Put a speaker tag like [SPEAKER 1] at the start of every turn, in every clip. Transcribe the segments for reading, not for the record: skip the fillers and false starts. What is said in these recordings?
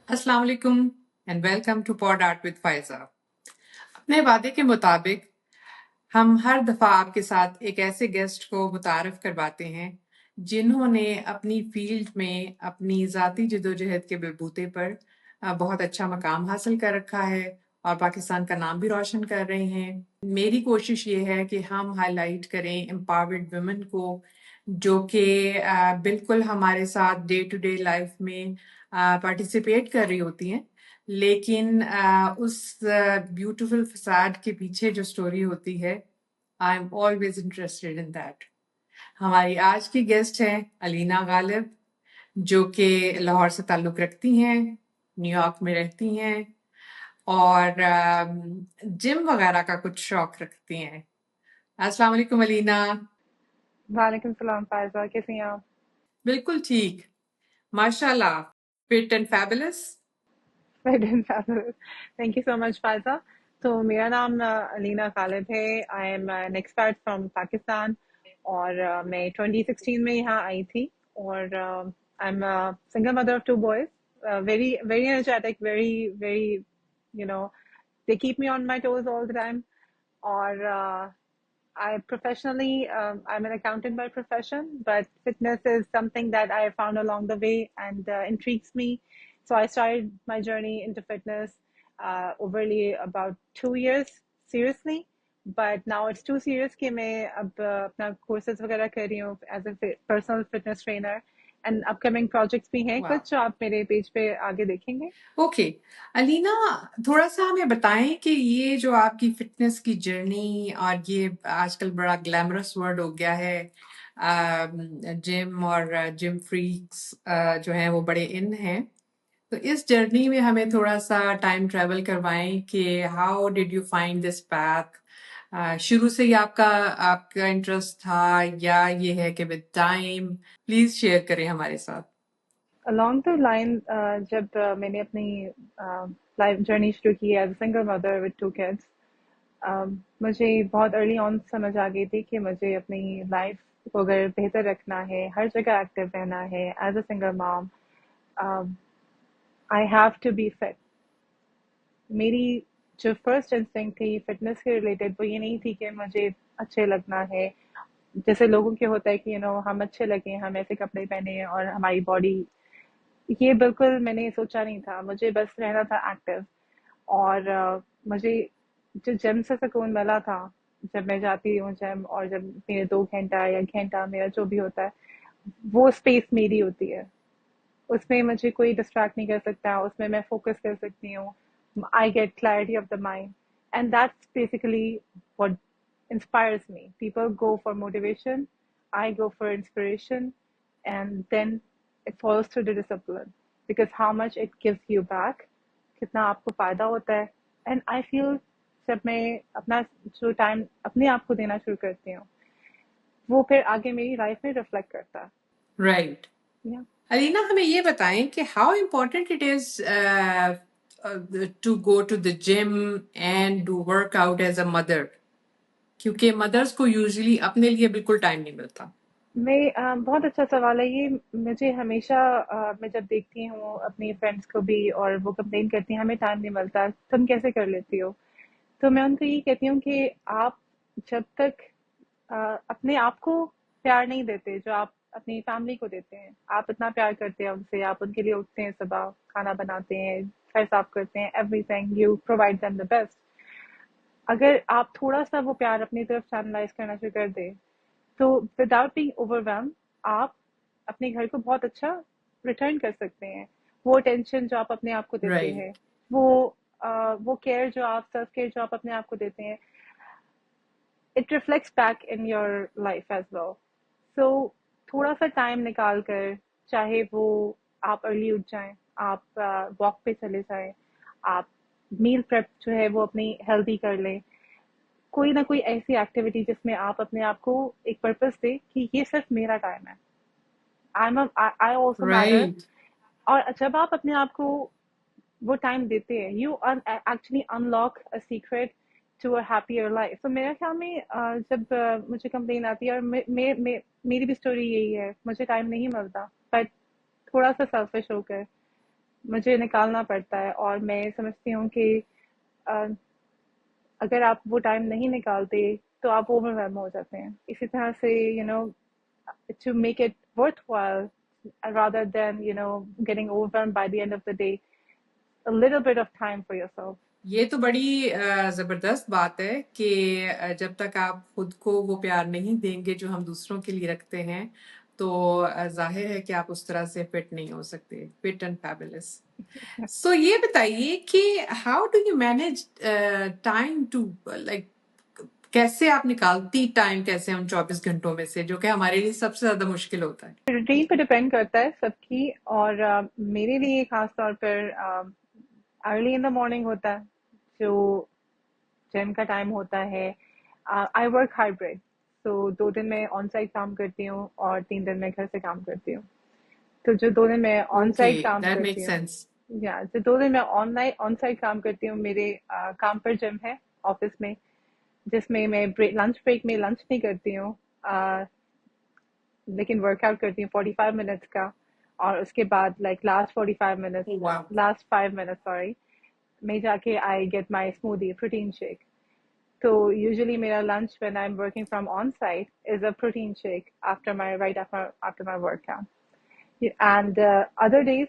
[SPEAKER 1] अस्सलाम वालेकुम and welcome to pod art with Faiza. अपने वादे के मुताबिक हम हर दफ़ा आपके साथ एक ऐसे गेस्ट को मुतारफ़ करवाते हैं जिन्होंने अपनी फील्ड में अपनी ज़ाती जदोजहद के बलबूते पर बहुत अच्छा मकाम हासिल कर रखा है और पाकिस्तान का नाम भी रोशन कर रहे हैं। मेरी कोशिश ये है कि हम हाईलाइट करें एम्पावर्ड वुमेन को जो कि बिल्कुल हमारे साथ डे टू डे लाइफ में पार्टिसिपेट कर रही होती हैं, लेकिन उस ब्यूटीफुल फसाड के पीछे जो स्टोरी होती है, I am always interested in that. हमारी आज की गेस्ट हैं अलीना गालिब, जो कि लाहौर से ताल्लुक़ रखती हैं, न्यूयॉर्क में रहती हैं और जिम वगैरह का कुछ शौक रखती हैं। अस्सलाम वालेकुम अलीना।
[SPEAKER 2] वालेकुम सलाम फायजा, कैसी हैं आप?
[SPEAKER 1] बिल्कुल ठीक, माशाल्लाह, fit and fabulous.
[SPEAKER 2] Thank you so much Faiza. तो मेरा नाम अलीना गालिब है। I am an expert from Pakistan और मैं 2016 में यहाँ आई थी और I am single mother of 2 boys. Very very energetic, very very you know they keep me on my toes all the time. और I professionally, I'm an accountant by profession, but fitness is something that I found along the way and intrigues me. So I started my journey into fitness overly about 2 years seriously, but now it's too serious कि मैं अब अपना courses वगैरह कर रही हूँ as a personal fitness trainer and upcoming projects भी हैं
[SPEAKER 1] वाह,
[SPEAKER 2] कुछ जो आप मेरे पेज पे आगे देखेंगे।
[SPEAKER 1] ओके। अलीना, थोड़ा सा हमें बताएं कि ये जो आपकी फिटनेस की जर्नी और ये आजकल बड़ा ग्लैमरस वर्ड हो गया है, जिम और जिम फ्रीक्स जो हैं वो बड़े इन हैं। तो इस जर्नी में हमें थोड़ा सा टाइम ट्रेवल करवाएं कि how did you find this path. शुरू से ही आपका आपका इंटरेस्ट था या ये है कि विद टाइम? प्लीज शेयर करें हमारे साथ।
[SPEAKER 2] Along the line, जब मैंने अपनी लाइफ जर्नी शुरू की as a single mother with 2 kids, मुझे बहुत अर्ली ऑन समझ आ गई थी कि मुझे अपनी लाइफ को अगर बेहतर रखना है, हर जगह एक्टिव रहना है as a single mom, I have to be fit. मेरी जो फर्स्ट इंस्टिंक्ट थी फिटनेस के रिलेटेड वो ये नहीं थी कि मुझे अच्छे लगना है, जैसे लोगों के होता है कि हम अच्छे लगे, हम ऐसे कपड़े पहने और हमारी बॉडी, ये बिल्कुल मैंने सोचा नहीं था। मुझे बस रहना था एक्टिव और मुझे जो जिम से सुकून मिला था जब मैं जाती हूँ जिम, और जब मेरे 2 घंटा या घंटा मेरा जो भी होता है वो स्पेस मेरी होती है, उसमें मुझे कोई डिस्ट्रैक्ट नहीं कर सकता, उसमें मैं फोकस कर सकती हूँ। I get clarity of the mind and that's basically what inspires me. People go for motivation, I go for inspiration, and then it follows through the discipline because how much it gives you back, कितना आपको फायदा होता है। And I feel जब मैं अपना जो time अपने आप को देना शुरू करती हूँ वो फिर आगे मेरी लाइफ में रिफ्लेक्ट करता है।
[SPEAKER 1] राइट।
[SPEAKER 2] या
[SPEAKER 1] अलीना, हमें ये बताएं कि how important it is to go to the gym and do work out as a mother, क्योंकि मदर्स को यूजुअली अपने लिए बिल्कुल टाइम नहीं मिलता।
[SPEAKER 2] मैं बहुत अच्छा सवाल है ये। मुझे हमेशा मैं जब देखती हूँ अपनी फ्रेंड्स को भी और वो कंप्लेन करती हैं हमें टाइम नहीं मिलता, तुम कैसे कर लेती हो? तो मैं उनको ये कहती हूँ कि आप जब तक अपने आप को प्यार नहीं देते जो आप अपनी फैमिली को देते हैं, आप इतना प्यार करते हैं उनसे, आप उनके लिए उठते हैं, सुबह खाना बनाते हैं, घर साफ करते हैं, everything you provide them the best. अगर आप थोड़ा सा वो प्यार अपनी तरफ चैनलाइज करना शुरू कर दें तो विदाउट बीइंग ओवरवेल्म आप अपने घर को बहुत अच्छा रिटर्न कर सकते हैं। वो अटेंशन जो आप अपने आप को देते हैं,
[SPEAKER 1] राइट।
[SPEAKER 2] वो वो केयर जो आप, सेल्फ केयर जो आप अपने आप को देते हैं, it reflects back in your life as well. So थोड़ा सा टाइम निकाल कर, चाहे वो आप अर्ली उठ जाएं, आप वॉक पे चले जाएं, आप मील प्रेप जो है वो अपनी हेल्दी कर लें, कोई ना कोई ऐसी एक्टिविटी जिसमें आप अपने आप को एक पर्पस दे कि ये सिर्फ मेरा टाइम है, आई ऑल्सो मैटर।
[SPEAKER 1] राइट।
[SPEAKER 2] और जब आप अपने आप को वो टाइम देते हैं you actually unlock a secret to a happier life. तो मेरे ख्याल में जब मुझे कंप्लेन आती है और मेरी भी स्टोरी यही है, मुझे टाइम नहीं मिलता, बट थोड़ा सा सेल्फिश होकर मुझे निकालना पड़ता है, और मैं समझती हूँ कि अ, अगर आप वो टाइम नहीं निकालते तो आप ओवरवेल्म हो जाते हैं। इसी तरह से to make it worthwhile, rather than getting overwhelmed by the end of the day, a little bit of time for yourself.
[SPEAKER 1] ये तो बड़ी जबरदस्त बात है कि जब तक आप खुद को वो प्यार नहीं देंगे जो हम दूसरों के लिए रखते हैं, तो जाहिर है कि आप उस तरह से फिट नहीं हो सकते, फिट एंड फैबुलस। सो ये बताइए कि how do you manage time to, like, कैसे आप निकालती टाइम, कैसे हम 24 घंटों में से, जो कि हमारे लिए सबसे ज्यादा मुश्किल होता है।
[SPEAKER 2] रूटीन पे डिपेंड करता है सबकी, और मेरे लिए खास तौर पर अर्ली इन द मॉर्निंग होता है, जो जिम का टाइम होता है। आई वर्क हाइब्रिड, तो 2 दिन मैं ऑन साइट काम करती हूँ और 3 दिन मैं घर से काम करती हूँ। तो जो 2 दिन मैं ऑन
[SPEAKER 1] ओके,
[SPEAKER 2] साइट काम
[SPEAKER 1] दैट
[SPEAKER 2] करती
[SPEAKER 1] मेक्स
[SPEAKER 2] हूँ,
[SPEAKER 1] सेंस।
[SPEAKER 2] या जो 2 दिन मैं ऑनलाइन ऑन साइट काम करती हूँ, मेरे काम पर जिम है ऑफिस में, जिसमें मैं लंच ब्रेक में लंच नहीं करती हूँ, लेकिन वर्कआउट करती हूँ 45 मिनट्स का। और उसके बाद लाइक
[SPEAKER 1] वाह।
[SPEAKER 2] लास्ट 5 मिनट्स सॉरी, मैं जाके I get my smoothie protein shake. So usually मेरा lunch when I'm working from on site is a protein shake after my after my workout. And other days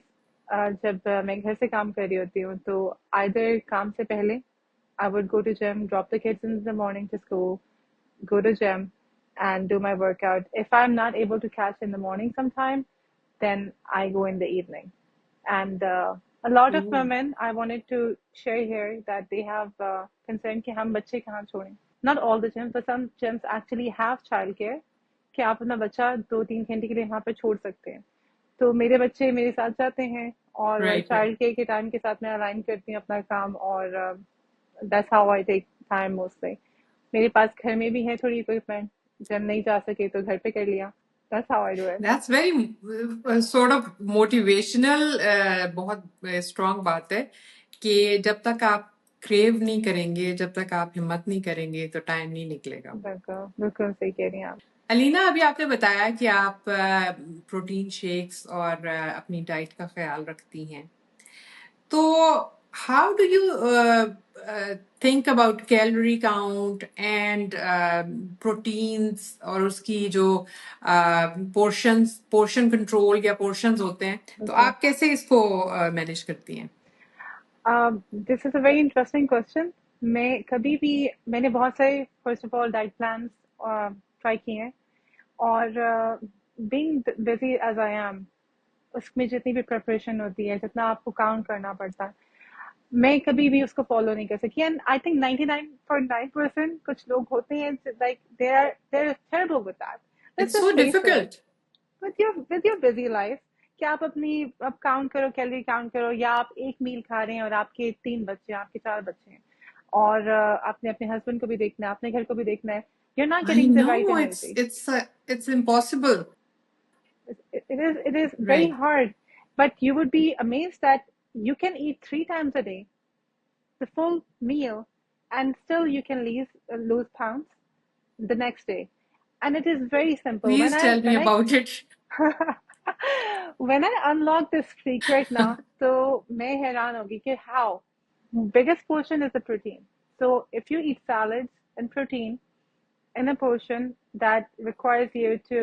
[SPEAKER 2] जब मैं घर से काम कर रही होती हूँ, तो either काम से पहले I would go to gym, drop the kids in the morning to school, go to gym and do my workout. If I'm not able to catch in the morning sometime, then I go in the evening. And a lot of women, I wanted to share here that they have concern कि हम बच्चे कहाँ छोड़ें. Not all the gyms, but some gyms actually have childcare कि आप अपना बच्चा 2-3 घंटे के लिए वहाँ पे छोड़ सकते हैं। तो मेरे बच्चे मेरे साथ जाते हैं, और
[SPEAKER 1] राइट, राइट।
[SPEAKER 2] चाइल्ड केयर के टाइम के साथ मैं अलाइन करती हूँ अपना काम, और that's how I take time mostly. मेरे पास घर में भी है थोड़ी इक्विपमेंट, जब नहीं जा सके तो घर पे कर लिया। That's how I do it.
[SPEAKER 1] That's very sort of motivational, बहुत स्ट्रांग बात है कि जब तक आप क्रेव नहीं करेंगे, जब तक आप हिम्मत नहीं करेंगे, तो टाइम नहीं निकलेगा।
[SPEAKER 2] बिल्कुल बिल्कुल सही कह रही हैं आप।
[SPEAKER 1] अलीना, अभी आपने बताया कि आप प्रोटीन शेक्स और अपनी डाइट का ख्याल रखती हैं, तो how do you think about calorie count and proteins, और उसकी जो पोर्शन कंट्रोल या पोर्शंस होते हैं, तो
[SPEAKER 2] बिल्कुल।
[SPEAKER 1] आप कैसे इसको मैनेज करती हैं?
[SPEAKER 2] This is a very interesting question. मैंने बहुत सारे first of all diet plans try किए हैं, और being busy as I am, उसमें जितनी भी प्रिपरेशन होती है, जितना आपको काउंट करना पड़ता है, मैं कभी भी उसको फॉलो नहीं कर सकी। एंड आई थिंक 99.9% कुछ लोग होते हैं like they are terrible with that. Let's
[SPEAKER 1] it's so
[SPEAKER 2] just face it.
[SPEAKER 1] Difficult.
[SPEAKER 2] With your busy life, क्या आप अब काउंट करो, कैलोरी काउंट करो, या आप एक मील खा रहे हैं और आपके 3 बच्चे हैं, आपके 4 बच्चे हैं, और आपने अपने हस्बैंड को भी देखना है, अपने घर को भी देखना है, you're not
[SPEAKER 1] I
[SPEAKER 2] getting the
[SPEAKER 1] no,
[SPEAKER 2] right
[SPEAKER 1] it's
[SPEAKER 2] energy.
[SPEAKER 1] It's it's impossible.
[SPEAKER 2] It is very
[SPEAKER 1] right.
[SPEAKER 2] hard, but you would be amazed that you can eat 3 times a day, the full meal, and still you can lose pounds the next day. And it is very simple.
[SPEAKER 1] Please tell me about it.
[SPEAKER 2] When I unlock this streak right now, so मैं हैरान होगी कि how. Biggest portion is the protein. So if you eat salads and protein in a portion that requires you to,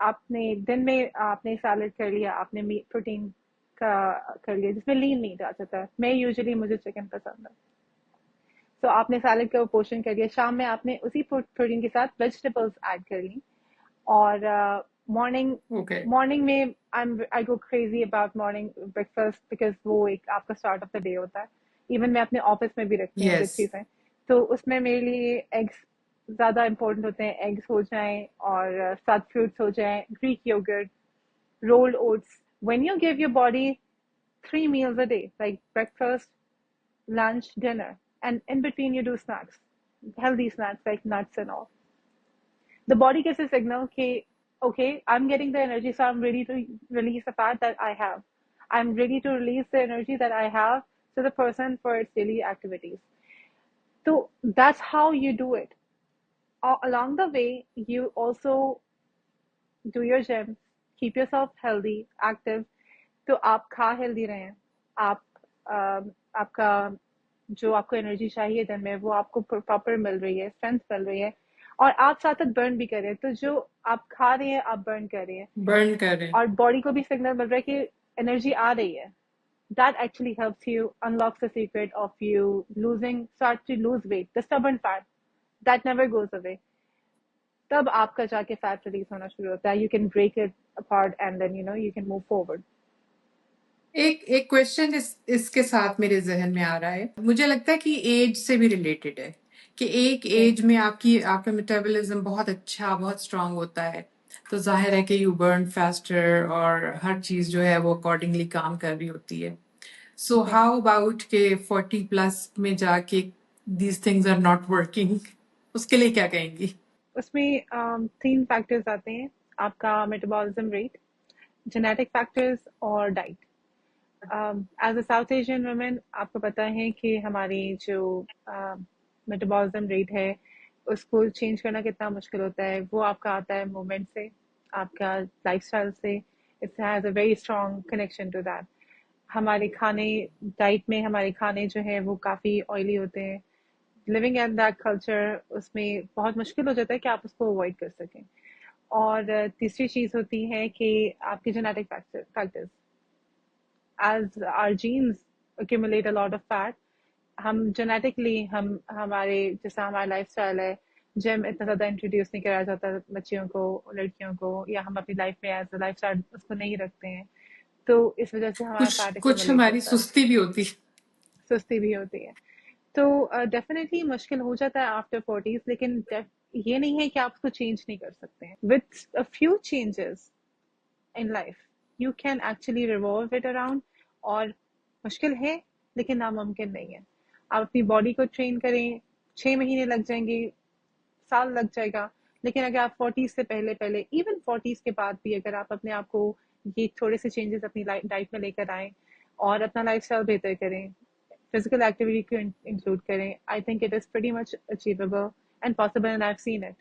[SPEAKER 2] आपने दिन में आपने salad कर लिया, आपने मीट प्रोटीन का कर लिया जिसमें लीन मीट आ जाता है, मैं यूजुअली मुझे चिकन पसंद है, तो आपने सैलड का पोर्शन कर लिया, शाम में आपने उसी प्रोटीन के साथ वेजिटेबल्स ऐड कर ली, और मॉर्निंग
[SPEAKER 1] ओके।
[SPEAKER 2] मॉर्निंग में I go crazy about morning breakfast, because वो एक आपका स्टार्ट ऑफ द डे होता है। इवन मैं अपने ऑफिस में भी रखती हूँ कुछ
[SPEAKER 1] यस।
[SPEAKER 2] चीज़ें, तो उसमें मेरे लिए एग्स ज़्यादा इंपॉर्टेंट होते हैं। एग्स हो जाएं, और साथ फ्रूट्स हो जाएं, Greek yoghurt, rolled oats. When you give your body 3 meals a day, like breakfast, lunch, dinner, and in between you do snacks, healthy snacks like nuts and all, the body gets a signal, okay, okay, I'm getting the energy, so I'm ready to release the fat that I have. I'm ready to release the energy that I have to the person for its daily activities. So that's how you do it. Along the way, you also do your gym, keep yourself healthy, active, तो आप खा healthy रहें, आप आपका जो आपको energy चाहिए दिन में वो आपको प्रॉपर मिल रही है, स्ट्रेंथ मिल रही है, और आप साथ साथ बर्न भी कर रहे हैं। तो जो आप खा रहे हैं आप बर्न कर रहे हैं,
[SPEAKER 1] बर्न करें।
[SPEAKER 2] और बॉडी को भी सिग्नल मिल रहा है कि एनर्जी आ रही है। That actually helps you, unlocks the secret of you start to lose weight, the stubborn fat that never goes away. तब आपका जाके फैट रिलीज होना शुरू होता है, you can break it apart and then you can move forward.
[SPEAKER 1] एक एक question इसके साथ मेरे जहन में आ रहा है, मुझे लगता है कि एज से भी रिलेटेड है, कि एक
[SPEAKER 2] जी
[SPEAKER 1] एज में आपका मेटाबॉलिज्म बहुत अच्छा, बहुत स्ट्रांग होता है, तो जाहिर है कि यू बर्न फास्टर और हर चीज जो है वो अकॉर्डिंगली काम कर रही होती है। सो
[SPEAKER 2] जी।
[SPEAKER 1] हाउ अबाउट के 40 प्लस में जाके these things are not working, उसके लिए क्या कहेंगी?
[SPEAKER 2] उसमें तीन फैक्टर्स आते हैं, आपका मेटाबॉलिज्म रेट, जेनेटिक फैक्टर्स और diet. As a South Asian women आपको पता है कि हमारी जो मेटाबॉलिज्म रेट है उसको चेंज करना कितना मुश्किल होता है। वो आपका आता है मूवमेंट से, आपका लाइफस्टाइल से। It's has a very strong connection to that. हमारे खाने, डाइट में हमारे खाने जो हैं वो काफ़ी ऑयली होते हैं। लिविंग इन दैट कल्चर उसमें बहुत मुश्किल हो जाता है कि आप उसको अवॉइड कर सकें। और तीसरी चीज़ होती है कि आपके genetic factors, as our genes accumulate a lot of fat, हम जेनेटिकली हमारे जैसा हमारा लाइफ स्टाइल है, जिम इतना ज़्यादा इंट्रोड्यूस नहीं कराया जाता बच्चियों को, लड़कियों को, या हम अपनी लाइफ में एज अ लाइफ स्टाइल उसको नहीं रखते हैं, तो इस वजह से हमारा
[SPEAKER 1] कुछ
[SPEAKER 2] फैट
[SPEAKER 1] कुछ
[SPEAKER 2] एक्यूमुलेट
[SPEAKER 1] हमारी
[SPEAKER 2] होता है,
[SPEAKER 1] सुस्ती भी होती है।
[SPEAKER 2] सुस्ती भी होती है। तो डेफिनेटली मुश्किल हो जाता है आफ्टर 40s, लेकिन ये नहीं है कि आप उसको चेंज नहीं कर सकते हैं। With a few changes in life you can actually revolve it around. और मुश्किल है लेकिन नामुमकिन नहीं है। आप अपनी बॉडी को ट्रेन करें, 6 महीने लग जाएंगे, साल लग जाएगा, लेकिन अगर आप 40 से पहले पहले, इवन 40s के बाद भी अगर आप अपने आप को ये थोड़े से चेंजेस अपनी डाइट में लेकर आए और अपना लाइफ स्टाइल बेहतर करें, फिजिकल एक्टिविटी को इंक्लूड करें, I think it is pretty much achievable and possible, and I have seen it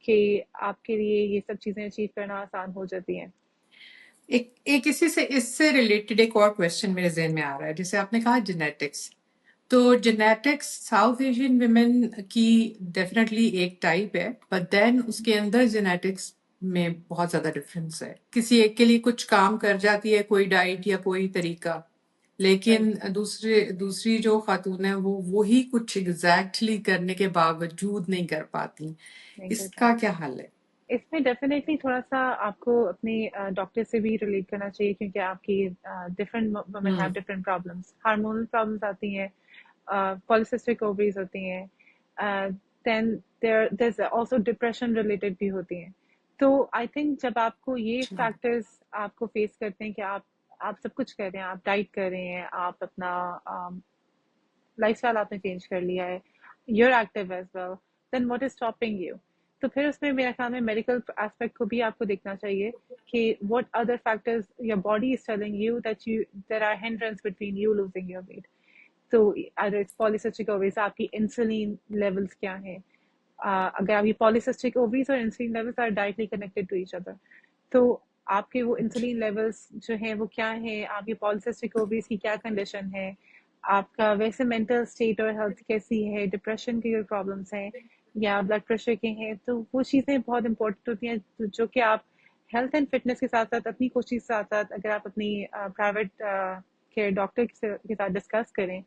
[SPEAKER 2] कि आपके लिए ये सब चीज़ें अचीव करना आसान हो जाती हैं।
[SPEAKER 1] एक एक इसी से इससे रिलेटेड एक और क्वेश्चन मेरे जहन में आ रहा है, जैसे आपने कहा जेनेटिक्स, तो जेनेटिक्स साउथ एशियन विमेन की डेफिनेटली एक टाइप है, बट देन उसके अंदर जेनेटिक्स में बहुत ज्यादा डिफरेंस है, किसी एक के लिए कुछ काम कर जाती है कोई डाइट या कोई तरीका,
[SPEAKER 2] राइट,
[SPEAKER 1] लेकिन दूसरे दूसरी जो खातून है वो वही कुछ एग्जैक्टली करने के बावजूद नहीं कर पाती,
[SPEAKER 2] नहीं कर
[SPEAKER 1] इसका
[SPEAKER 2] पाती।
[SPEAKER 1] क्या हल है?
[SPEAKER 2] इसमें डेफिनेटली थोड़ा सा आपको अपने डॉक्टर से भी रिलेट करना चाहिए, क्योंकि आपकी different women have
[SPEAKER 1] hmm.
[SPEAKER 2] Different problems, hormonal problems आती हैं, पॉलिसिस्टिक ओवरीज होती हैं, then there also depression related भी होती हैं। तो आई थिंक जब आपको ये
[SPEAKER 1] अच्छा।
[SPEAKER 2] फैक्टर्स आपको फेस करते हैं कि आप सब कुछ कर रहे हैं, आप डाइट कर रहे हैं, आप अपना लाइफस्टाइल आपने चेंज कर लिया है, you're active as well, then what is stopping you? तो फिर उसमें मेरा ख्याल में मेडिकल एस्पेक्ट को भी आपको देखना चाहिए कि what other factors your body is telling you that you there are hindrance between you losing your weight. तो अगर इट्स पॉलीसिस्टिक ओवरीज, आपकी इंसुलिन लेवल्स क्या हैं? अगर आपकी पॉलीसिस्टिक ओवरीज और insulin levels are directly connected to each other, तो आपके वो इंसुलिन लेवल्स जो हैं वो क्या है, आपकी पॉलीसिस्टिक ओवरीज की क्या कंडीशन है, आपका वैसे मेंटल स्टेट और हेल्थ कैसी है, डिप्रेशन की कोई प्रॉब्लम्स हैं या ब्लड प्रेशर के हैं, तो वो चीज़ें बहुत इंपॉर्टेंट होती हैं, जो कि आप हेल्थ एंड फिटनेस के साथ साथ अपनी कोशिश के साथ साथ अगर आप अपनी प्राइवेट केयर डॉक्टर के साथ डिस्कस करें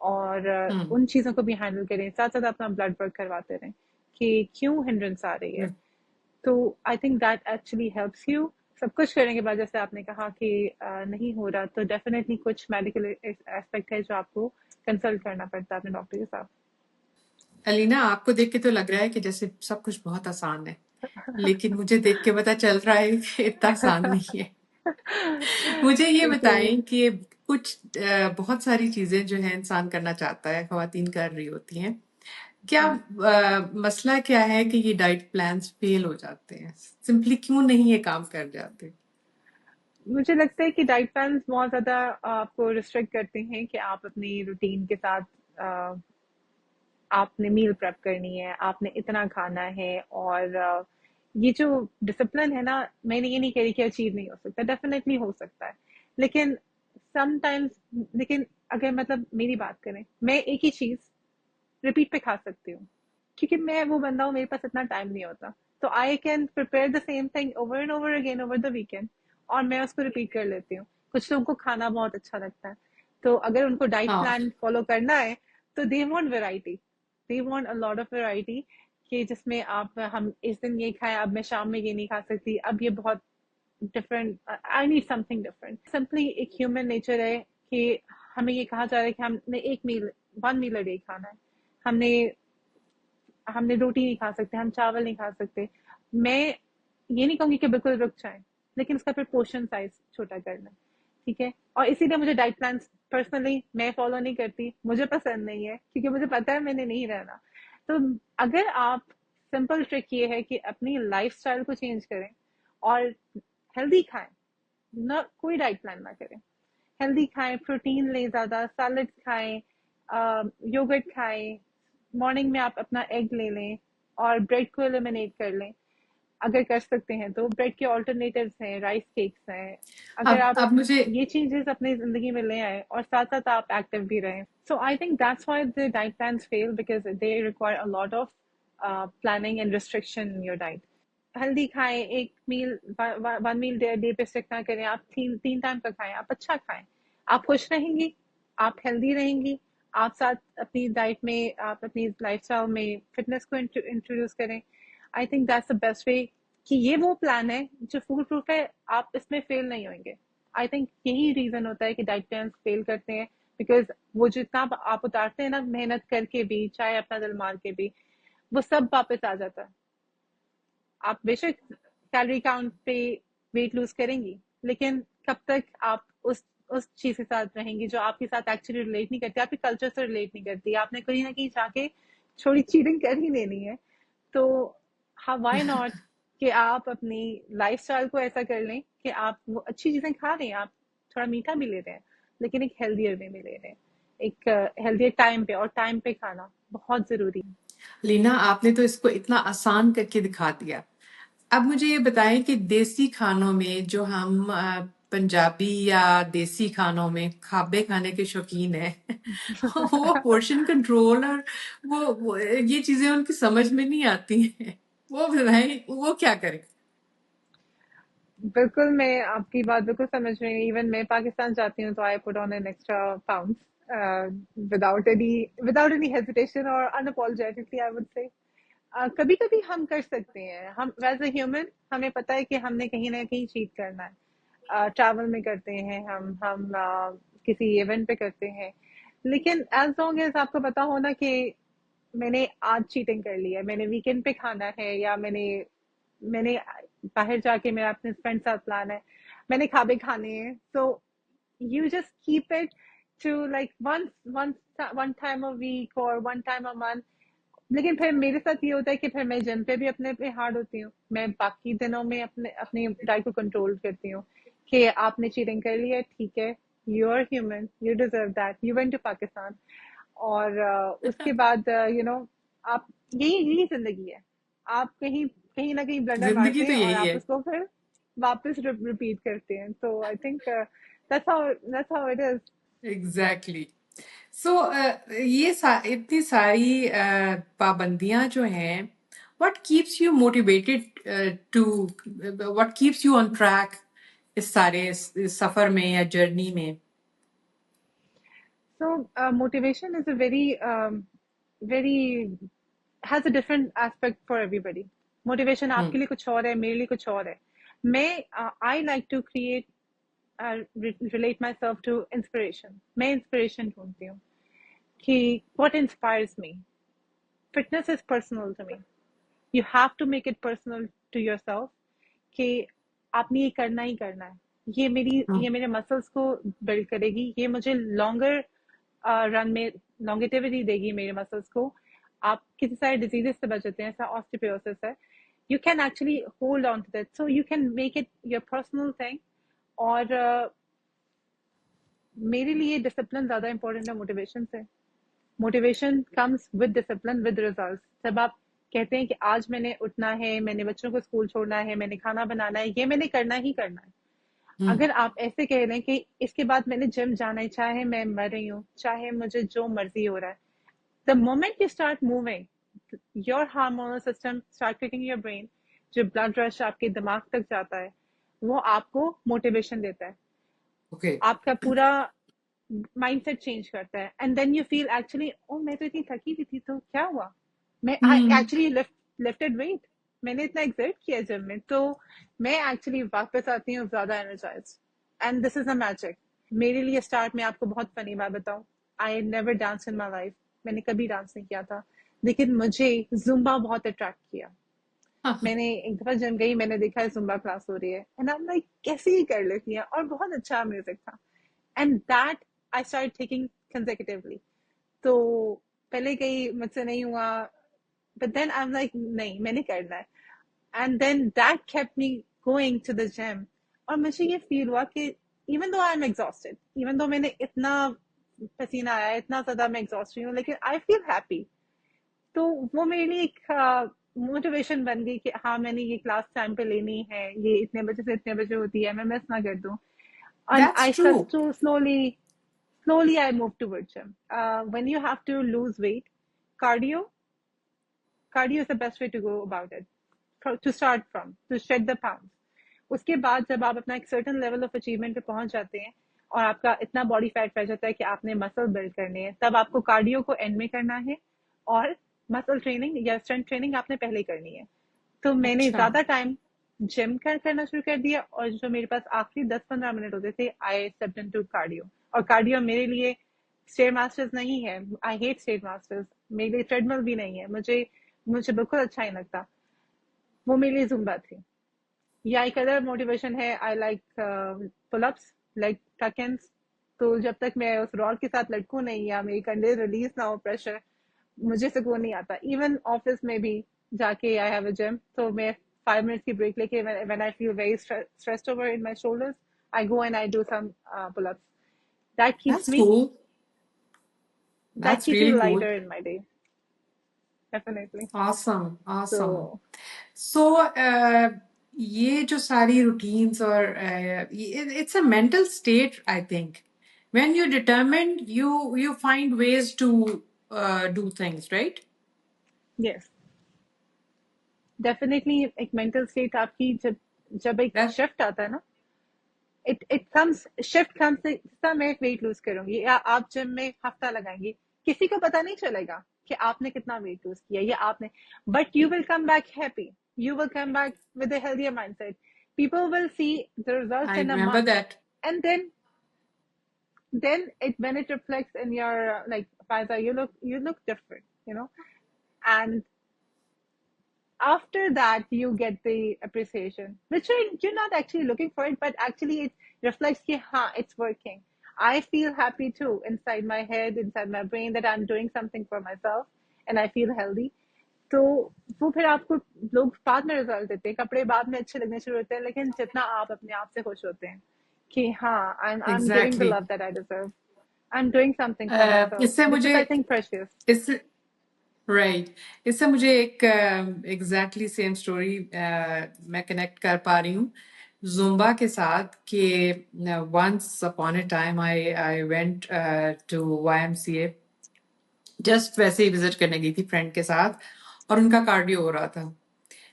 [SPEAKER 2] और
[SPEAKER 1] हम्म।
[SPEAKER 2] उन चीज़ों को भी हैंडल करें, साथ साथ अपना ब्लड वर्क करवाते रहें कि क्यों हिंड्रेंस आ रही है। तो I think that actually helps you. सब कुछ करने के बाद जैसे आपने कहा कि नहीं हो रहा, तो डेफिनेटली कुछ मेडिकल एस्पेक्ट है जो आपको कंसल्ट करना पड़ता है अपने डॉक्टर के साथ।
[SPEAKER 1] अलीना, आपको देख के तो लग रहा है कि जैसे सब कुछ बहुत आसान है, लेकिन मुझे देख के पता चल रहा है कि इतना आसान नहीं है। मुझे ये
[SPEAKER 2] बिल्कुल।
[SPEAKER 1] बताएं कि कुछ बहुत सारी चीजें जो है इंसान करना चाहता है, खवातीन कर रही होती हैं, क्या मसला क्या है कि ये डाइट प्लान्स फेल हो जाते हैं, सिंपली क्यों नहीं ये काम कर जाते?
[SPEAKER 2] मुझे लगता है कि डाइट प्लान्स बहुत ज़्यादा आपको रिस्ट्रिक्ट करते हैं कि आप अपनी रूटीन के साथ अ, आपने मील प्रेप करनी है, आपने इतना खाना है, और ये जो डिसिप्लिन है ना, मैंने ये नहीं कह रही कि अचीव नहीं हो सकता, डेफिनेटली हो सकता है, लेकिन समटाइम्स, लेकिन अगर मतलब मेरी बात करें, मैं एक ही चीज रिपीट पे खा सकती हूँ, क्योंकि मैं वो बंदा हूँ, मेरे पास इतना टाइम नहीं होता। तो I can prepare the same thing over and over again over the weekend, और मैं उसको रिपीट कर लेती हूँ। कुछ लोगों को खाना बहुत अच्छा लगता है, तो अगर उनको डाइट
[SPEAKER 1] हाँ।
[SPEAKER 2] प्लान फॉलो करना है तो they want variety, they want a lot of variety, कि जिसमें आप, हम इस दिन ये खाएं, अब मैं शाम में ये नहीं खा सकती, अब ये बहुत different, I need something different. Simply एक ह्यूमन नेचर है कि हमें ये कहा जा रहा है कि हमने एक meal, one meal a day खाना है, हमने हमने रोटी नहीं खा सकते, हम चावल नहीं खा सकते। मैं ये नहीं कहूंगी कि बिल्कुल रुक जाए, लेकिन उसका फिर पोर्शन साइज छोटा करना है, ठीक है। और इसीलिए मुझे डाइट प्लान पर्सनली मैं फॉलो नहीं करती, मुझे पसंद नहीं है, क्योंकि मुझे पता है मैंने नहीं रहना। तो अगर आप, सिंपल ट्रिक ये है कि अपनी लाइफस्टाइल को चेंज करें और हेल्दी खाएं, ना कोई डाइट प्लान ना करें, हेल्दी खाएं, प्रोटीन लें, ज्यादा सैलड खाएं, योगर्ट खाएं, मॉर्निंग में आप अपना एग ले लें, और ब्रेड को एलिमिनेट कर लें। अगर कर सकते हैं तो ब्रेड के ऑल्टरनेटिव्स हैं, राइस केक्स हैं। अगर आप
[SPEAKER 1] अब मुझे
[SPEAKER 2] ये चेंजेस अपनी जिंदगी में ले आए और साथ साथ आप एक्टिव भी रहें, so I think that's why the diet plans fail, because they require a lot of planning and restriction in your diet. Healthy खाएं, एक मील, वन मील डे पे स्टिक ना करें, आप तीन तीन टाइम का खाएं, आप अच्छा खाएं, आप खुश रहेंगी, आप हेल्दी रहेंगी। आप साथ अपनी डाइट में, आप अपनी लाइफस्टाइल में फिटनेस को इंट्रोड्यूस करें। आई think that's the best way, कि ये वो प्लान है जो फूल प्रूफ है, आप इसमें फेल नहीं होंगे। आई थिंक यही रीजन होता है कि डाइट प्लान फेल करते हैं, बिकॉज वो जितना आप उतारते हैं ना, मेहनत करके भी, चाहे अपना दिल मार के भी, वो सब वापस आ जाता है। आप बेशक कैलोरी काउंट पे वेट लूज करेंगी, लेकिन कब तक आप उस चीज के साथ रहेंगी जो आपके साथ एक्चुअली रिलेट नहीं करती, आपके कल्चर से रिलेट नहीं करती, आपने कहीं ना कहीं जाके थोड़ी चीटिंग कर ही लेनी है। तो हाँ, वाई नॉट, कि आप अपनी लाइफस्टाइल को ऐसा कर लें कि आप वो अच्छी चीजें खा रहे हैं, आप थोड़ा मीठा भी ले रहे हैं, लेकिन एक हेल्दियर वे में ले रहे हैं, एक हेल्दियर टाइम पे, और टाइम पे खाना बहुत जरूरी है।
[SPEAKER 1] लीना, आपने तो इसको इतना आसान करके दिखा दिया। अब मुझे ये बताएं कि देसी खानों में जो हम पंजाबी या देसी खानों में खाबे खाने के शौकीन हैं वो पोर्शन कंट्रोल और वो ये चीजें उनकी समझ में नहीं आती हैं। वो बताएं वो क्या करें।
[SPEAKER 2] बिल्कुल, मैं आपकी बात बिल्कुल समझ रही हूँ। इवन मैं पाकिस्तान जाती हूँ तो I put on an extra pounds without any hesitation और अनअपॉलोजेटिकली, आई वुड से। कभी कभी हम कर सकते हैं, हम एज अ ह्यूमन, हमें पता है कि हमने कहीं ना कहीं चीट करना है। ट्रैवल में करते हैं, हम किसी इवेंट पे करते हैं, लेकिन एज लॉन्ग एज आपको पता हो ना कि मैंने आज चीटिंग कर ली है, मैंने वीकेंड पे खाना है, या मैंने मैंने बाहर जाके, मेरा अपने फ्रेंड साथ प्लान है, मैंने खाबे खाने हैं, so you just keep it to like one time a week और वन टाइम अ मंथ। लेकिन फिर मेरे साथ ये होता है कि फिर मैं जिम पे भी अपने पे हार्ड होती हूँ, मैं बाकी दिनों में अपने अपनी डाइट को कंट्रोल करती हूँ, कि आपने चीटिंग कर लिया, ठीक है, you are human, you deserve that, you went to Pakistan. और उसके बाद आप, यही यही जिंदगी है। आप कहीं कहीं ना कहीं ब्लडर
[SPEAKER 1] जिंदगी
[SPEAKER 2] मारते
[SPEAKER 1] तो
[SPEAKER 2] हैं और
[SPEAKER 1] यही
[SPEAKER 2] आप
[SPEAKER 1] है।
[SPEAKER 2] उसको फिर वापस रिपीट करते हैं। तो I think that's how it is.
[SPEAKER 1] Exactly. So इतनी सारी पाबंदियां जो हैं, what keeps you motivated to, what keeps you on track इस सारे इस सफर में या जर्नी में।
[SPEAKER 2] So motivation is a very has a different aspect for everybody. Motivation
[SPEAKER 1] हम्म।
[SPEAKER 2] आपके लिए कुछ और है, मेरे लिए कुछ और है। मैं I like to create relate myself to inspiration. मैं inspiration ढूंढती हूँ कि what inspires me. Fitness is personal to me. You have to make it personal to yourself, कि आपने ये करना ही करना है।
[SPEAKER 1] हम्म।
[SPEAKER 2] ये मेरे मसल्स को बिल्ड करेगी, ये मुझे लॉन्गर रन में लॉन्गेटिविटी देगी मेरे मसल्स को। आप किसी सारे डिजीजेस से बच जाते हैं, ऐसा ऑस्टियोपोरोसिस है, you can actually hold on to that, so you can make it your personal thing. और मेरे लिए डिसिप्लिन ज्यादा इंपॉर्टेंट है मोटिवेशन से। Motivation comes with discipline, with result. जब आप कहते हैं कि आज मैंने उठना है, मैंने बच्चों को स्कूल छोड़ना है, मैंने खाना बनाना है, ये मैंने करना ही करना है,
[SPEAKER 1] हम्म।
[SPEAKER 2] अगर आप ऐसे कह रहे हैं कि इसके बाद मैंने जिम जाना है, चाहे मैं मर रही हूँ, चाहे मुझे जो मर्जी हो रहा है, the moment you start moving, your hormonal system start kicking your brain, जो ब्लड रश आपके दिमाग तक जाता है, वो आपको मोटिवेशन देता है,
[SPEAKER 1] ओके।
[SPEAKER 2] आपका पूरा माइंडसेट चेंज करता है, and then you feel actually, ओ मैं तो इतनी थकी हुई थी, तो क्या हुआ, मैं आई
[SPEAKER 1] हम्म।
[SPEAKER 2] एक्चुअली लिफ्टेड वेट, मैंने इतना एक्सर्ट किया जिम में, तो मैं एक्चुअली वापस आती हूँ ज्यादा energise, and this is a magic. मेरे लिए स्टार्ट में, आपको बहुत फनी बात बताऊं, I never dance in my life, मैंने कभी डांस नहीं किया था, लेकिन मुझे जुम्बा बहुत अट्रैक्ट किया। मैंने एक दफा जिम गई, मैंने देखा है जुम्बा क्लास हो रही है, एंड आई एम लाइक कैसे ही कर लेती है, और बहुत अच्छा म्यूजिक था, and that I start taking consecutively. तो पहले कहीं मुझसे नहीं हुआ, but then I am like नहीं, मैंने करना है, and then that kept me going to the gym. और मुझे ये फील हुआ कि even though I am exhausted, even though मैंने इतना पसीना आया, इतना ज्यादा मैं एग्जॉस्ट हुई हूँ, लेकिन आई फील हैप्पी। तो वो मेरे लिए एक मोटिवेशन बन गई कि हाँ, मैंने ये क्लास टाइम पे लेनी है, ये इतने बजे से इतने बजे होती है, मैं मिस ना कर दूं। And
[SPEAKER 1] that's
[SPEAKER 2] I
[SPEAKER 1] true.
[SPEAKER 2] start to slowly I move towards gym. When you have to lose weight, cardio, cardio is the best way to go about it. To start from, to shed the pounds. उसके बाद जब आप अपना एक certain level of achievement पे पहुंच जाते हैं, और आपका इतना बॉडी फैट रह जाता है कि आपने मसल बिल्ड करने हैं, तब आपको कार्डियो को एंड में करना है, और मसल ट्रेनिंग या स्ट्रेंथ ट्रेनिंग आपने पहले करनी है। तो मैंने
[SPEAKER 1] अच्छा।
[SPEAKER 2] ज्यादा टाइम जिम करना शुरू कर दिया, और जो मेरे पास आखिरी 10-15 मिनट होते थे, आई स्टेप्ड इनटू कार्डियो। और कार्डियो मेरे लिए स्टेयर मास्टर्स नहीं है, आई हेट स्टेयर मास्टर्स, मेरे लिए ट्रेडमिल भी नहीं है, मुझे मुझे बिल्कुल अच्छा नहीं लगता, वो मेरे लिए जुम्बा थी। या एक अदर मोटिवेशन है, आई लाइक पुलअप्स, लाइक टक-ins। तो जब तक मैं उस रॉड के साथ लटकू नहीं, या मेरी कंधे रिलीज ना हो प्रेशर, मुझे सुकून नहीं आता। इवन ऑफिस में भी जाके, आई हैव अ जिम, तो मैं 5 मिनट्स की ब्रेक लेके, when I feel very stressed over in my shoulders, I go and I do some pull-ups. That keeps
[SPEAKER 1] that's
[SPEAKER 2] me,
[SPEAKER 1] cool.
[SPEAKER 2] That
[SPEAKER 1] that's
[SPEAKER 2] keeps me
[SPEAKER 1] really cool.
[SPEAKER 2] Lighter in my day, definitely.
[SPEAKER 1] Awesome
[SPEAKER 2] तो
[SPEAKER 1] awesome. So ये जो सारी routines और it's a mental state I think, when you determined you find ways to do things, right?
[SPEAKER 2] Yes, definitely एक mental state आपकी, जब जब एक
[SPEAKER 1] That
[SPEAKER 2] शिफ्ट आता है ना, इट कम्स, शिफ्ट कम्स, मैं वेट लूज करूंगी, या आप जिम में हफ्ता लगाएंगे, किसी को पता नहीं चलेगा कि आपने कितना वेट लूज किया, या आपने, but you will come back happy, you will come back with a healthier mindset, people will see the results
[SPEAKER 1] I
[SPEAKER 2] in a
[SPEAKER 1] remember
[SPEAKER 2] month,
[SPEAKER 1] that.
[SPEAKER 2] and then it, when it reflects in your, like, Faiza, you look different, and after that you get the appreciation, which you're not actually looking for it, but actually it reflects ki, ha, it's working. I feel happy too, inside my head, inside my brain, that I'm doing something for myself, and I feel healthy. तो वो फिर आपको लोग बाद में result देते हैं, कपड़े बाद में अच्छे लगने शुरू होते हैं, लेकिन जितना आप अपने आप से खुश होते हैं कि हाँ, I'm getting the
[SPEAKER 1] Exactly.
[SPEAKER 2] love that I deserve, I'm doing something for myself,
[SPEAKER 1] इससे
[SPEAKER 2] which is,
[SPEAKER 1] मुझे
[SPEAKER 2] I think, precious.
[SPEAKER 1] इस राइट, इससे मुझे एक एग्जैक्टली सेम स्टोरी मैं कनेक्ट कर पा रही हूँ जुम्बा के साथ कि once upon a time I I went to YMCA, just वैसे ही विजिट करने गई थी फ्रेंड के साथ, और उनका कार्डियो हो रहा था,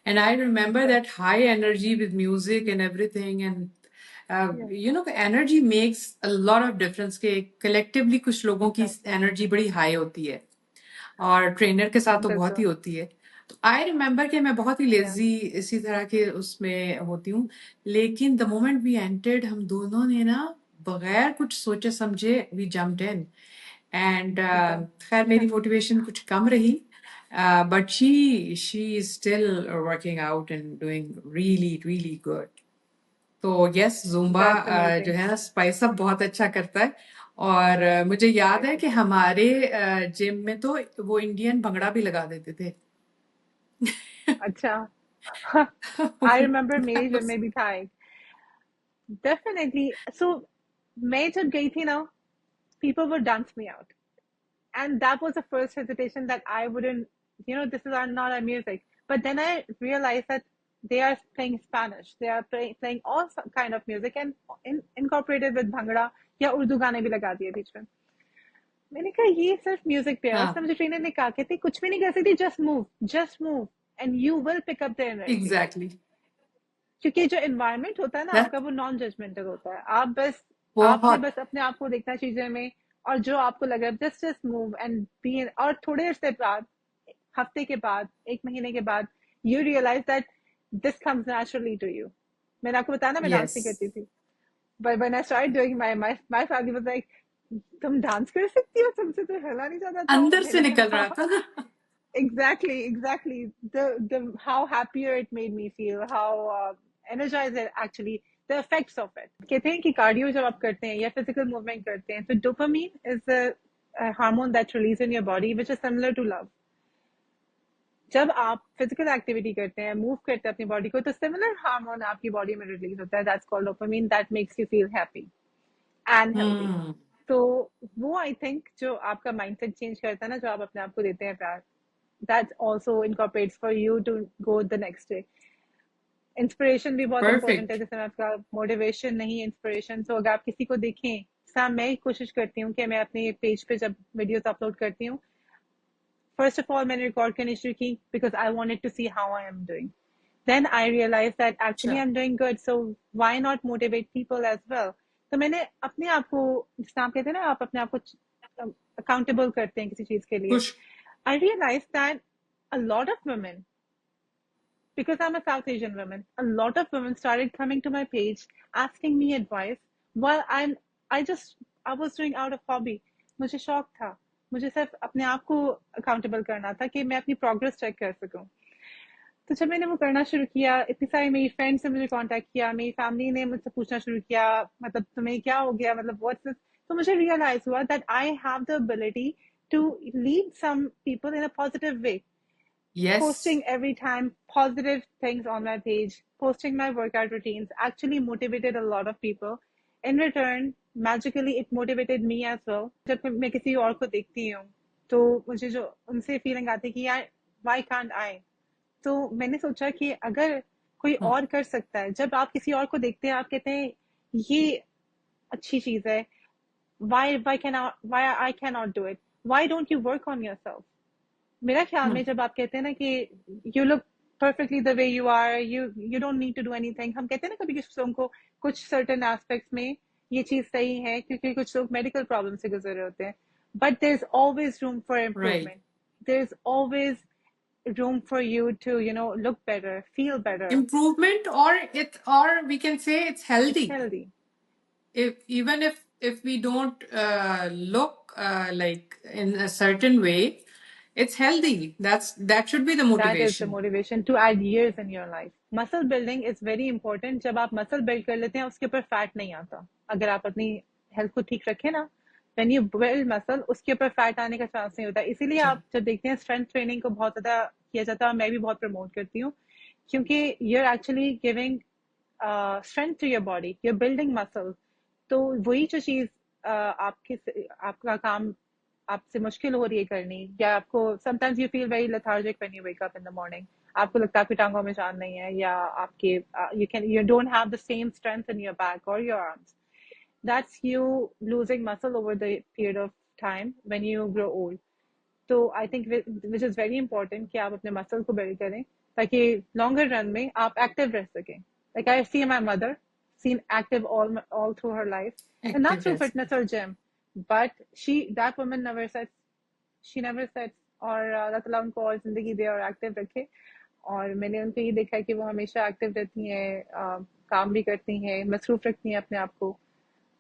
[SPEAKER 1] एंड आई रिमेम्बर
[SPEAKER 2] अच्छा,
[SPEAKER 1] that high energy with music and everything, and
[SPEAKER 2] yes,
[SPEAKER 1] energy makes a lot of difference, के कलेक्टिवली कुछ लोगों की
[SPEAKER 2] exactly,
[SPEAKER 1] एनर्जी बड़ी हाई होती है, और ट्रेनर के साथ तो बहुत ही
[SPEAKER 2] बिल्कुल,
[SPEAKER 1] होती है। तो आई रिमेम्बर कि मैं बहुत ही
[SPEAKER 2] yeah,
[SPEAKER 1] लेजी इसी तरह के उसमें होती हूँ, लेकिन द मोमेंट वी एंटर्ड, हम दोनों ने ना बगैर कुछ सोचे समझे we jumped in, and
[SPEAKER 2] super.
[SPEAKER 1] खैर मेरी मोटिवेशन कुछ कम रही, but she is still working out and doing really really good. तो यस, जुम्बा
[SPEAKER 2] That's
[SPEAKER 1] जो
[SPEAKER 2] amazing.
[SPEAKER 1] है ना स्पाइस अप बहुत अच्छा करता है। और मुझे याद है
[SPEAKER 2] Spicy
[SPEAKER 1] कि
[SPEAKER 2] food.
[SPEAKER 1] हमारे जिम में तो वो इंडियन भंगड़ा भी लगा देते थे।
[SPEAKER 2] अच्छा. I remember मेरे
[SPEAKER 1] That
[SPEAKER 2] जिम
[SPEAKER 1] was-
[SPEAKER 2] में भी था एक. Definitely. So मैं जब गई थी ना, people would dance me out. And that was the first hesitation, that I wouldn't, this is not our music. But then I realized that they are playing Spanish, they are playing all kind of music and incorporated with bhangra या उर्दू गाने भी लगा दिए बीच में. मैंने कहा ये सिर्फ म्यूजिक पे है. उसने
[SPEAKER 1] हाँ,
[SPEAKER 2] मुझे ट्रेनर ने कहा कहती कुछ भी नहीं कर सकती, just move and you will pick up the energy.
[SPEAKER 1] Exactly.
[SPEAKER 2] क्योंकि जो एनवायरनमेंट होता है ना
[SPEAKER 1] दैट
[SPEAKER 2] आपका वो नॉन जजमेंटल होता है. आप बस आपने
[SPEAKER 1] बहुत
[SPEAKER 2] बस अपने आप को देखना चीजें में, और जो आपको लग रहा है जस्ट मूव एंड बी. और थोड़े से बाद, हफ्ते के बाद, एक महीने के बाद, you realise that this comes naturally to you. मैंने आपको बताया ना मैं डांस
[SPEAKER 1] यस,
[SPEAKER 2] नहीं करती थी, but when I started doing my family was like तुम डांस कर सकती हो, तुमसे तो हिला नहीं जाता. तो
[SPEAKER 1] अंदर से
[SPEAKER 2] मैंने
[SPEAKER 1] निकल
[SPEAKER 2] कहा
[SPEAKER 1] रहा था.
[SPEAKER 2] exactly the how happier it made me feel, how energized it actually, the effects of it. कहते हैं कि कार्डियो जब आप करते हैं या फिजिकल मूवमेंट करते हैं तो dopamine is a hormone that release in your body which is similar to love. जब आप फिजिकल एक्टिविटी करते हैं, मूव करते हैं अपनी बॉडी को, तो सिमिलर हार्मोन आपकी बॉडी में रिलीज होता है, that's called dopamine, that makes you feel happy and healthy.
[SPEAKER 1] Hmm.
[SPEAKER 2] तो वो आई थिंक जो आपका माइंडसेट चेंज करता है ना, जो आप अपने आप को देते हैं प्यार, that also incorporates for you to go the next day. Inspiration भी बहुत इंपॉर्टेंट है.
[SPEAKER 1] परफेक्ट.
[SPEAKER 2] जैसे मैं आपका मोटिवेशन नहीं, इंस्पिरेशन. तो अगर आप किसी को देखें, सर मैं कोशिश करती हूँ कि मैं अपने पेज पे जब वीडियोस अपलोड करती हूँ, फर्स्ट ऑफ ऑल मैंने रिकॉर्ड करनी शुरू की because I wanted to see how I am doing. then I realized that actually
[SPEAKER 1] अच्छा.
[SPEAKER 2] I'm doing good, so why not motivate people as well. तो मैंने अपने आप को, जिस आप कहते हैं ना आप अपने आप को अकाउंटेबल करते हैं किसी चीज के लिए,
[SPEAKER 1] खुश.
[SPEAKER 2] I realized that a lot of women, because I'm a South Asian woman, a lot of women started coming to my page asking me advice while I was doing out of hobby. मुझे शौक था, मुझे सिर्फ अपने आप को accountable करना था कि मैं अपनी प्रोग्रेस चेक कर सकूं. तो जब मैंने वो करना शुरू किया, इतनी सारी मेरी फ्रेंड्स ने मुझे कांटेक्ट किया, मेरी फैमिली ने मुझसे पूछना शुरू किया, मतलब तुम्हें क्या हो गया, मतलब व्हाट्स दिस. तो मुझे रियलाइज हुआ that I have the ability to lead some people in a positive way.
[SPEAKER 1] Yes.
[SPEAKER 2] Posting every time positive things on my page, posting my workout routines actually motivated a lot of people. In return, magically it motivated me as well. जब मैं किसी और को देखती हूँ तो मुझे जो उनसे फीलिंग आती है कि यार why can't I. तो मैंने सोचा कि अगर कोई और कर सकता है, जब आप किसी और को देखते हैं आप कहते हैं ये अच्छी चीज है, why I cannot do it, why don't you work on yourself. मेरा ख्याल में जब आप कहते हैं ना कि you look perfectly the way you are, you don't need to do anything. हम कहते हैं ना कभी किसी लोगों को कुछ certain aspects में ये चीज सही है क्योंकि कुछ लोग medical problem से गुजर रहे होते हैं, but there's always room for
[SPEAKER 1] right.
[SPEAKER 2] improvement. There's always room for you to look better, feel better.
[SPEAKER 1] Improvement, or we can say it's
[SPEAKER 2] It's
[SPEAKER 1] healthy.
[SPEAKER 2] healthy.
[SPEAKER 1] If even if we don't look like in a certain way, it's healthy. That should be the
[SPEAKER 2] That is the
[SPEAKER 1] motivation.
[SPEAKER 2] motivation to add years in your life. Muscle building is very important. जब आप muscle build कर लेते हैं उसके ऊपर fat नहीं आता. अगर आप अपनी health को ठीक रखें ना, when you build muscle, उसके ऊपर fat आने का chance नहीं होता. इसीलिए
[SPEAKER 1] अच्छा.
[SPEAKER 2] आप जब देखते हैं strength training को बहुत ज़्यादा किया जाता है, और मैं भी बहुत promote करती हूँ, क्योंकि you're actually giving strength to your body, you're building muscle. तो वही जो चीज आपका काम आपसे मुश्किल हो रही है करनी, या आपको sometimes you feel very lethargic when you wake up in the morning, आपको लगता है आपकी टांगों में जान नहीं है, या आपके you don't have the same strength in your back और your arms. That's you losing muscle over the period of time when you grow old. तो I think which is very important कि आप अपने मसल को build करें ताकि longer run में आप एक्टिव रह सकें. Like I see my mother seen active all through her life, and not
[SPEAKER 1] Active
[SPEAKER 2] through
[SPEAKER 1] rest.
[SPEAKER 2] fitness or gym, but that woman never said, she never said, और अल्लाह ताला उनको और जिंदगी दे और एक्टिव रखे. और मैंने उनको ये देखा है कि वो हमेशा एक्टिव रहती हैं, काम भी करती हैं, मसरूफ रखती हैं अपने आप को,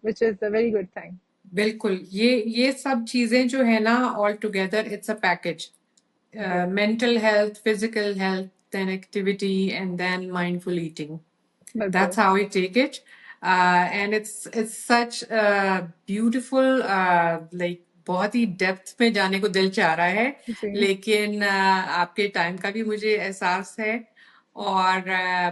[SPEAKER 2] which is a very good thing.
[SPEAKER 1] बिल्कुल. ये सब चीजें जो है ना, all together it's a package. Mental health, physical health, then activity, and then mindful eating.
[SPEAKER 2] बिल्कुल.
[SPEAKER 1] That's how I take it. And it's such a beautiful like बहुत ही depth में जाने को दिल चाह रहा है,
[SPEAKER 2] जी.
[SPEAKER 1] लेकिन आपके टाइम का भी मुझे एहसास है, और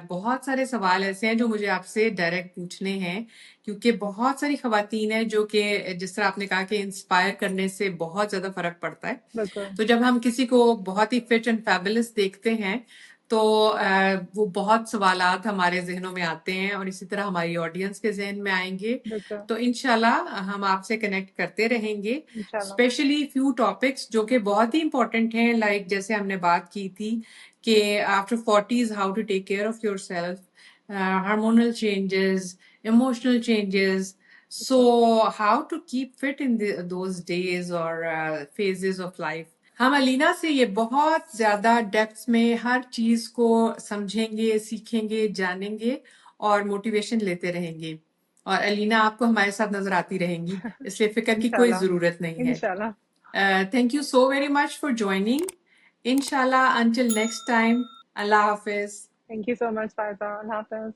[SPEAKER 1] बहुत सारे सवाल ऐसे हैं जो मुझे आपसे डायरेक्ट पूछने हैं, क्योंकि बहुत सारी खवातीन हैं जो कि जिस तरह आपने कहा कि इंस्पायर करने से बहुत ज्यादा फर्क पड़ता है.
[SPEAKER 2] बिल्कुल.
[SPEAKER 1] तो जब हम किसी को बहुत ही फिट एंड फैबुलस देखते हैं तो वो बहुत सवालात हमारे ज़हनों में आते हैं और इसी तरह हमारी ऑडियंस के ज़हन में आएंगे।
[SPEAKER 2] बिल्कुल।
[SPEAKER 1] तो इंशाल्लाह हम आपसे कनेक्ट करते रहेंगे,
[SPEAKER 2] इंशाल्लाह।
[SPEAKER 1] स्पेशली फ्यू टॉपिक्स जो कि बहुत ही इंपॉर्टेंट हैं, लाइक जैसे हमने बात की थी कि after 40s how to take care of yourself, hormonal changes, emotional changes, so
[SPEAKER 2] बिल्कुल।
[SPEAKER 1] how to keep fit in those days or phases of life. हम अलीना से ये बहुत ज्यादा डेप्थ में हर चीज को समझेंगे, सीखेंगे, जानेंगे और मोटिवेशन लेते रहेंगे। और अलीना आपको हमारे साथ नजर आती रहेंगी, इसलिए फिक्र की कोई
[SPEAKER 2] इंशाल्लाह।
[SPEAKER 1] जरूरत नहीं है।
[SPEAKER 2] इंशाल्लाह।
[SPEAKER 1] Thank you so very much for joining. इंशाल्लाह, अंटिल नेक्स्ट टाइम, अल्लाह हाफिज।
[SPEAKER 2] Thank you so much Faiza. अल्लाह हाफ़िज़।